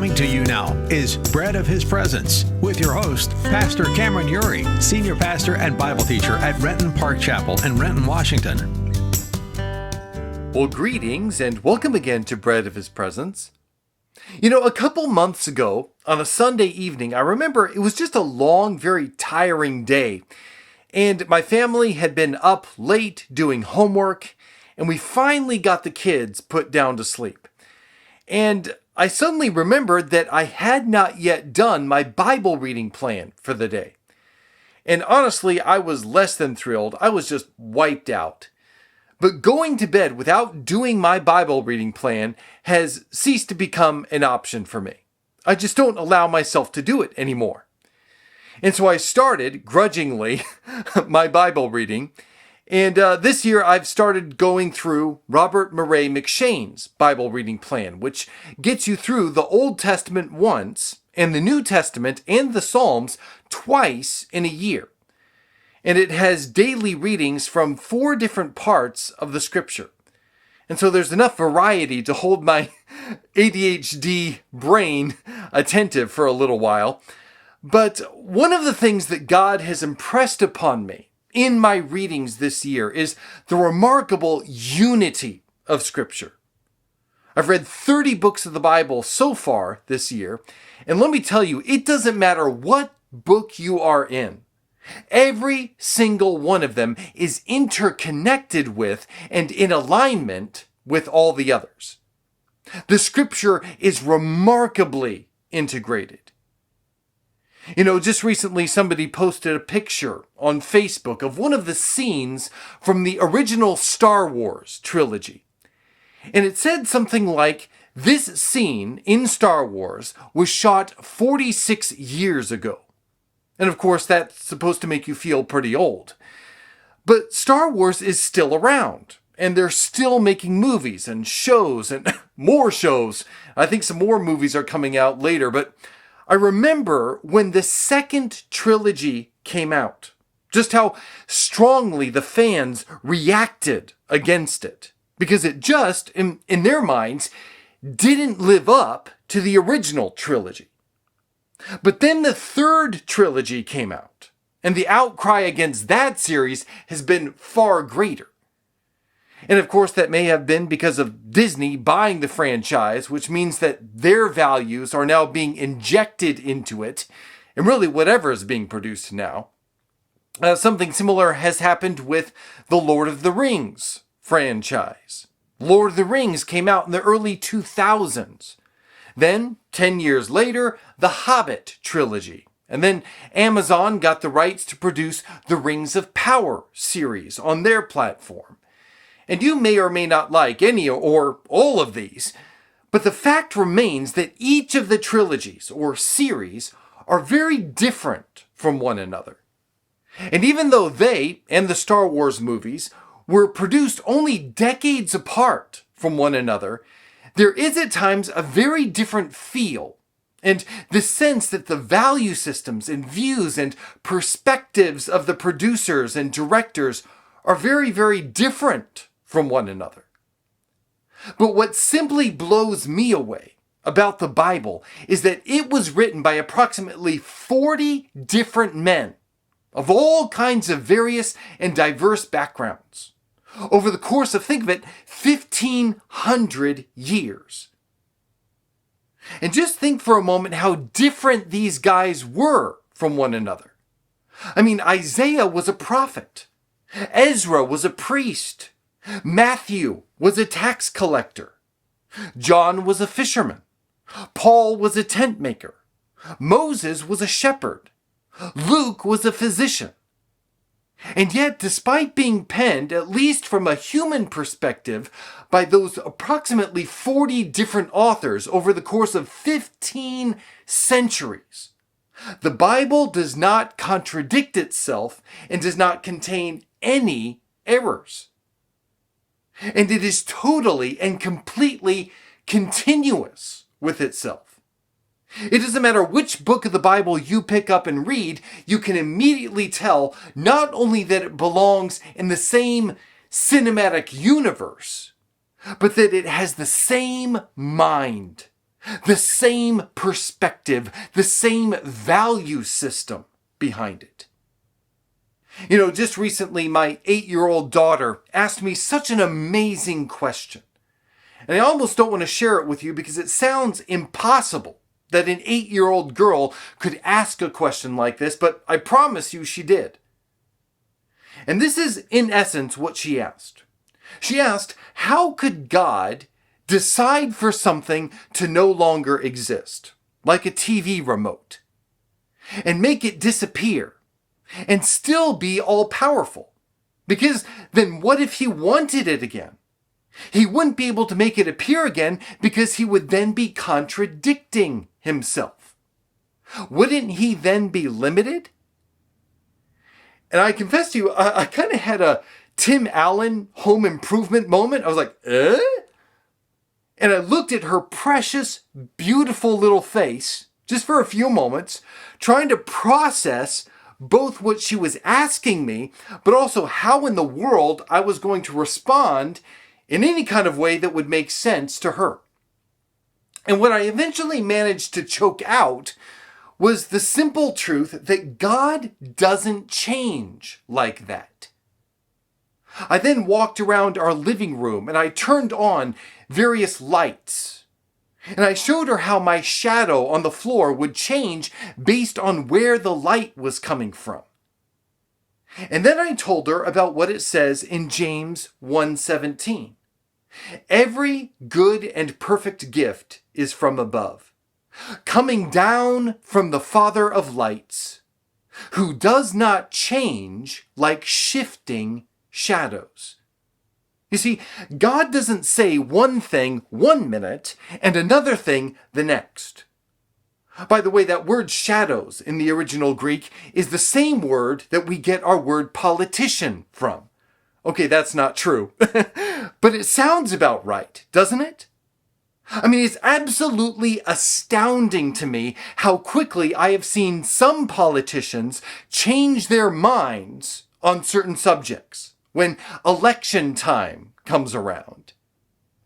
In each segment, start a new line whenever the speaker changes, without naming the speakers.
Coming to you now is Bread of His Presence with your host, Pastor Cameron Uri, Senior Pastor and Bible Teacher at Renton Park Chapel in Renton, Washington.
Well, greetings and welcome again to Bread of His Presence. You know, a couple months ago, on a Sunday evening, I remember it was just a long, very tiring day. And my family had been up late doing homework, and we finally got the kids put down to sleep. And I suddenly remembered that I had not yet done my Bible reading plan for the day. And honestly, I was less than thrilled. I was just wiped out. But going to bed without doing my Bible reading plan has ceased to become an option for me. I just don't allow myself to do it anymore. And so I started, grudgingly, my Bible reading. And this year I've started going through Robert Murray M'Cheyne's Bible reading plan, which gets you through the Old Testament once and the New Testament and the Psalms twice in a year. And it has daily readings from 4 different parts of the scripture. And so there's enough variety to hold my ADHD brain attentive for a little while. But one of the things that God has impressed upon me in my readings this year is the remarkable unity of scripture. I've read 30 books of the Bible so far this year. And let me tell you, it doesn't matter what book you are in. Every single one of them is interconnected with and in alignment with all the others. The scripture is remarkably integrated. You know, just recently somebody posted a picture on Facebook of one of the scenes from the original Star Wars trilogy. And it said something like, this scene in Star Wars was shot 46 years ago. And of course, that's supposed to make you feel pretty old. But Star Wars is still around, and they're still making movies and shows and more shows. I think some more movies are coming out later, but I remember when the second trilogy came out, just how strongly the fans reacted against it, because it just, in their minds, didn't live up to the original trilogy. But then the third trilogy came out, and the outcry against that series has been far greater. And of course, that may have been because of Disney buying the franchise, which means that their values are now being injected into it, and really whatever is being produced now. Something similar has happened with the Lord of the Rings franchise. Lord of the Rings came out in the early 2000s. Then, 10 years later, the Hobbit trilogy. And then Amazon got the rights to produce the Rings of Power series on their platform. And you may or may not like any or all of these, but the fact remains that each of the trilogies or series are very different from one another. And even though they and the Star Wars movies were produced only decades apart from one another, there is at times a very different feel and the sense that the value systems and views and perspectives of the producers and directors are very, very different from one another. But what simply blows me away about the Bible is that it was written by approximately 40 different men of all kinds of various and diverse backgrounds over the course of, think of it, 1,500 years. And just think for a moment how different these guys were from one another. I mean, Isaiah was a prophet. Ezra was a priest. Matthew was a tax collector. John was a fisherman. Paul was a tent maker. Moses was a shepherd. Luke was a physician. And yet, despite being penned, at least from a human perspective, by those approximately 40 different authors over the course of 15 centuries, the Bible does not contradict itself and does not contain any errors. And it is totally and completely continuous with itself. It doesn't matter which book of the Bible you pick up and read, you can immediately tell not only that it belongs in the same cinematic universe, but that it has the same mind, The same perspective, the same value system behind it. Just recently, my 8-year-old daughter asked me such an amazing question. And I almost don't want to share it with you because it sounds impossible that an 8-year-old girl could ask a question like this, but I promise you she did. And this is, in essence, what she asked. She asked, how could God decide for something to no longer exist, like a TV remote, and make it disappear, and still be all-powerful? Because then what if he wanted it again? He wouldn't be able to make it appear again because he would then be contradicting himself. Wouldn't he then be limited? And I confess to you, I kind of had a Tim Allen home improvement moment. I was like, eh? And I looked at her precious, beautiful little face, just for a few moments, trying to process both what she was asking me, but also how in the world I was going to respond in any kind of way that would make sense to her. And what I eventually managed to choke out was the simple truth that God doesn't change like that. I then walked around our living room and I turned on various lights. And I showed her how my shadow on the floor would change based on where the light was coming from. And then I told her about what it says in James 1:17. Every good and perfect gift is from above, coming down from the Father of lights, who does not change like shifting shadows. You see, God doesn't say one thing 1 minute and another thing the next. By the way, that word shadows in the original Greek is the same word that we get our word politician from. Okay, that's not true, but it sounds about right, doesn't it? I mean, it's absolutely astounding to me how quickly I have seen some politicians change their minds on certain subjects when election time comes around.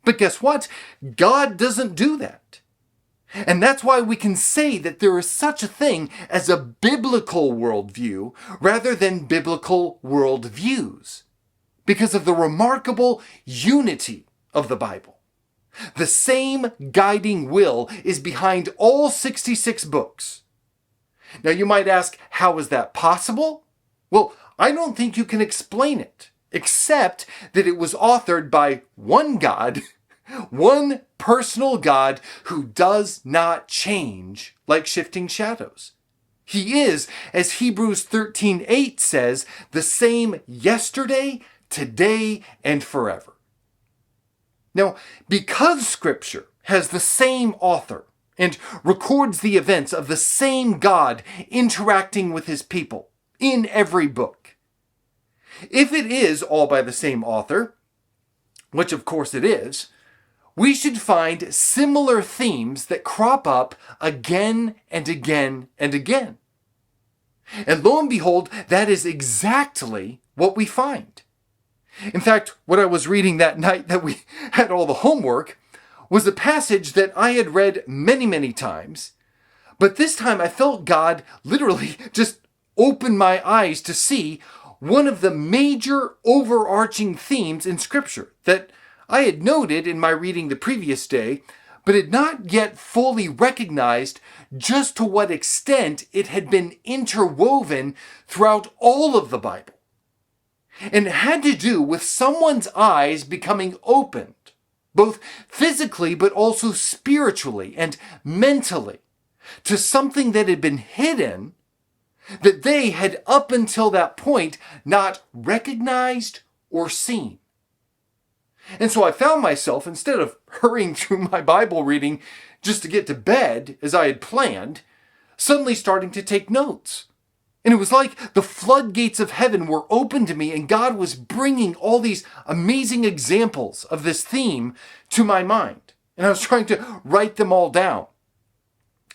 But guess what? God doesn't do that. And that's why we can say that there is such a thing as a biblical worldview rather than biblical worldviews, because of the remarkable unity of the Bible. The same guiding will is behind all 66 books. Now you might ask, how is that possible? Well, I don't think you can explain it, except that it was authored by one God, one personal God who does not change like shifting shadows. He is, as Hebrews 13:8 says, the same yesterday, today, and forever. Now, because Scripture has the same author and records the events of the same God interacting with his people in every book, if it is all by the same author, which of course it is, we should find similar themes that crop up again and again and again. And lo and behold, that is exactly what we find. In fact, what I was reading that night that we had all the homework was a passage that I had read many, many times, but this time I felt God literally just open my eyes to see one of the major overarching themes in Scripture that I had noted in my reading the previous day, but had not yet fully recognized just to what extent it had been interwoven throughout all of the Bible. And it had to do with someone's eyes becoming opened, both physically but also spiritually and mentally, to something that had been hidden that they had up until that point not recognized or seen. And so I found myself, instead of hurrying through my Bible reading just to get to bed as I had planned, suddenly starting to take notes. And it was like the floodgates of heaven were open to me and God was bringing all these amazing examples of this theme to my mind. And I was trying to write them all down.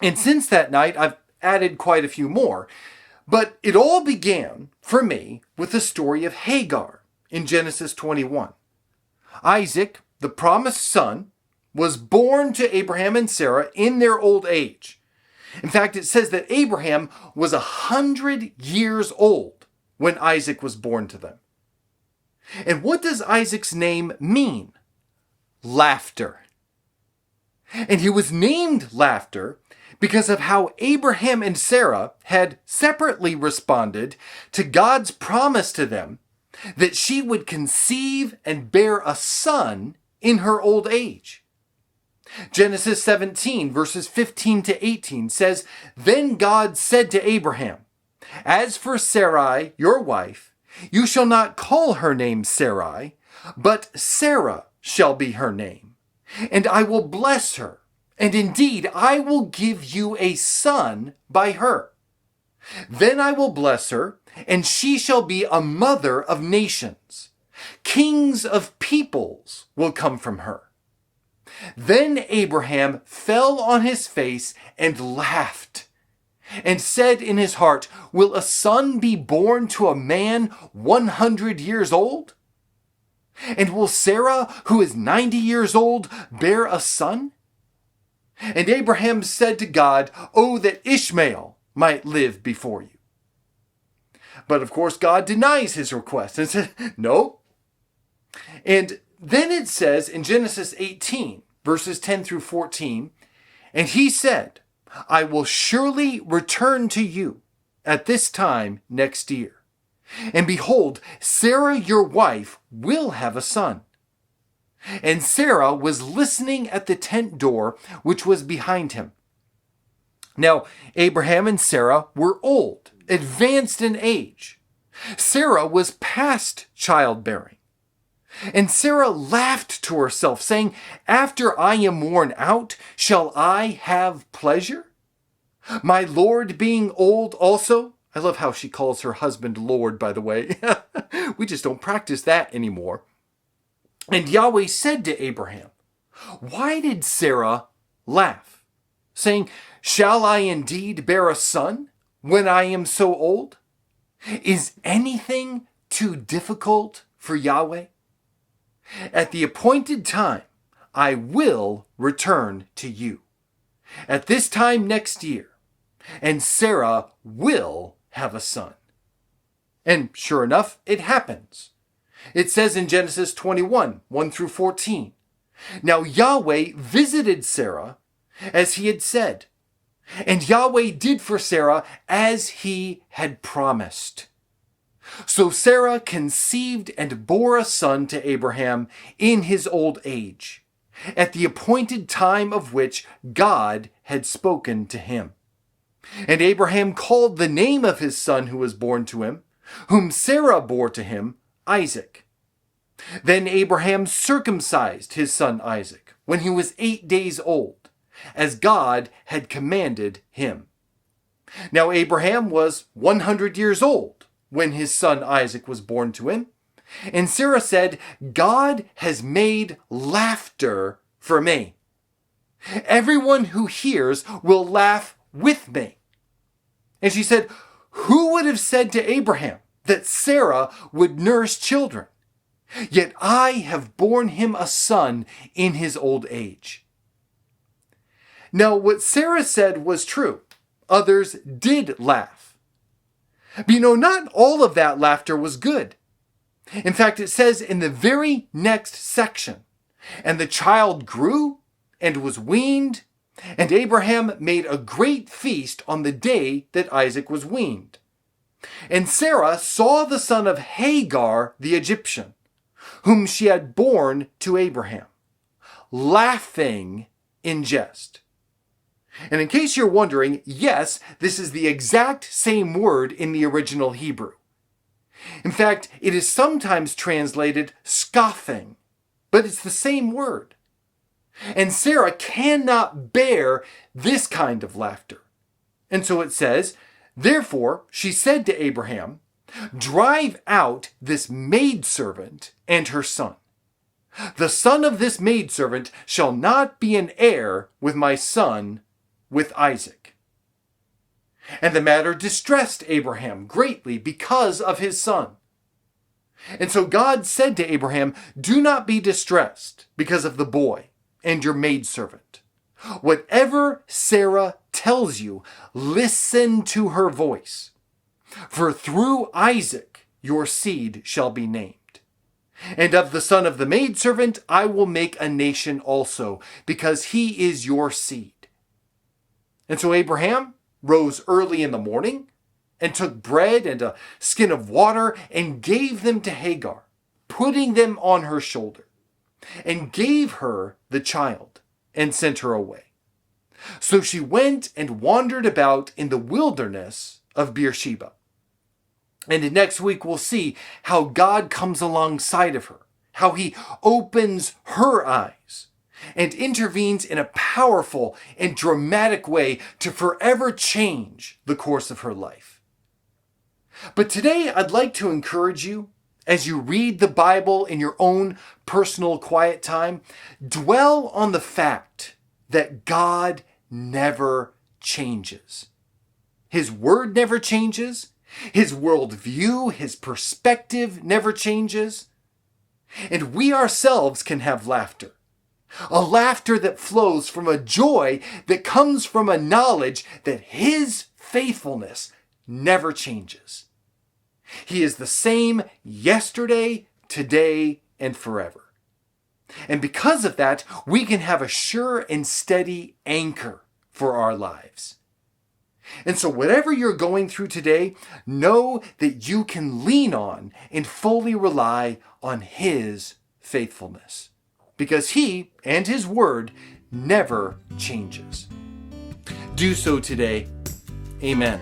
And since that night, I've added quite a few more. But it all began, for me, with the story of Hagar in Genesis 21. Isaac, the promised son, was born to Abraham and Sarah in their old age. In fact, it says that Abraham was 100 years old when Isaac was born to them. And what does Isaac's name mean? Laughter. And he was named Laughter because of how Abraham and Sarah had separately responded to God's promise to them that she would conceive and bear a son in her old age. Genesis 17 verses 15 to 18 says, "Then God said to Abraham, 'As for Sarai, your wife, you shall not call her name Sarai, but Sarah shall be her name. And I will bless her, and indeed I will give you a son by her. Then I will bless her, and she shall be a mother of nations. Kings of peoples will come from her.' Then Abraham fell on his face and laughed, and said in his heart, 'Will a son be born to a man 100 years old? And will Sarah, who is 90 years old, bear a son?' And Abraham said to God, 'Oh, that Ishmael might live before you.' But of course, God denies his request and said, 'No.' And then it says in Genesis 18, verses 10 through 14, "And he said, 'I will surely return to you at this time next year. And behold, Sarah your wife will have a son.' And Sarah was listening at the tent door, which was behind him. Now, Abraham and Sarah were old, advanced in age. Sarah was past childbearing. And Sarah laughed to herself, saying, 'After I am worn out, shall I have pleasure? My Lord being old also.'" I love how she calls her husband Lord, by the way. We just don't practice that anymore. "And Yahweh said to Abraham, 'Why did Sarah laugh, saying, Shall I indeed bear a son when I am so old? Is anything too difficult for Yahweh? At the appointed time, I will return to you at this time next year, and Sarah will have a son.' And sure enough, it happens. It says in Genesis 21, 1 through 14, "Now Yahweh visited Sarah as he had said, and Yahweh did for Sarah as he had promised. So Sarah conceived and bore a son to Abraham in his old age, at the appointed time of which God had spoken to him. And Abraham called the name of his son who was born to him, whom Sarah bore to him, Isaac. Then Abraham circumcised his son Isaac when he was 8 days old, as God had commanded him. Now Abraham was 100 years old when his son Isaac was born to him. And Sarah said, 'God has made laughter for me. Everyone who hears will laugh with me.' And she said, 'Who would have said to Abraham that Sarah would nurse children? Yet I have borne him a son in his old age.' Now what Sarah said was true. Others did laugh. But not all of that laughter was good. In fact, it says in the very next section, "And the child grew and was weaned, and Abraham made a great feast on the day that Isaac was weaned. And Sarah saw the son of Hagar the Egyptian, whom she had borne to Abraham, laughing in jest." And in case you're wondering, yes, this is the exact same word in the original Hebrew. In fact, it is sometimes translated scoffing, but it's the same word. And Sarah cannot bear this kind of laughter. And so it says, "Therefore she said to Abraham, 'Drive out this maidservant and her son. The son of this maidservant shall not be an heir with my son, with Isaac.' And the matter distressed Abraham greatly because of his son. And so God said to Abraham, 'Do not be distressed because of the boy, and your maidservant. Whatever Sarah tells you, listen to her voice. For through Isaac your seed shall be named. And of the son of the maidservant I will make a nation also, because he is your seed. And so Abraham rose early in the morning and took bread and a skin of water and gave them to Hagar, putting them on her shoulder, and gave her the child and sent her away. So she went and wandered about in the wilderness of Beersheba. And next week we'll see how God comes alongside of her, how he opens her eyes and intervenes in a powerful and dramatic way to forever change the course of her life. But today I'd like to encourage you, as you read the Bible in your own personal quiet time, dwell on the fact that God never changes. His word never changes. His worldview, his perspective never changes. And we ourselves can have laughter. A laughter that flows from a joy that comes from a knowledge that his faithfulness never changes. He is the same yesterday, today, and forever. And because of that, we can have a sure and steady anchor for our lives. And so whatever you're going through today, know that you can lean on and fully rely on his faithfulness, because he and his word never changes. Do so today. Amen.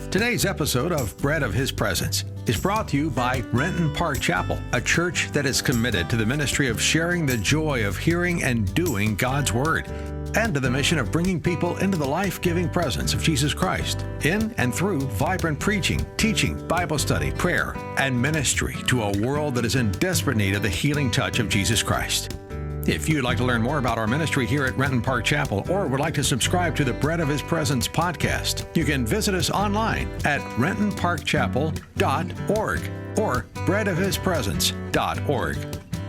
Today's episode of Bread of His Presence is brought to you by Renton Park Chapel, a church that is committed to the ministry of sharing the joy of hearing and doing God's Word, and to the mission of bringing people into the life-giving presence of Jesus Christ in and through vibrant preaching, teaching, Bible study, prayer, and ministry to a world that is in desperate need of the healing touch of Jesus Christ. If you'd like to learn more about our ministry here at Renton Park Chapel, or would like to subscribe to the Bread of His Presence podcast, you can visit us online at rentonparkchapel.org or breadofhispresence.org.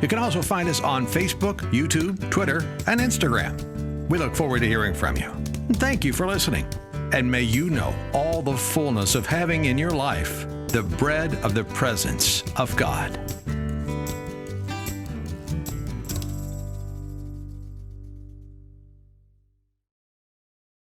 You can also find us on Facebook, YouTube, Twitter, and Instagram. We look forward to hearing from you. Thank you for listening. And may you know all the fullness of having in your life the bread of the presence of God.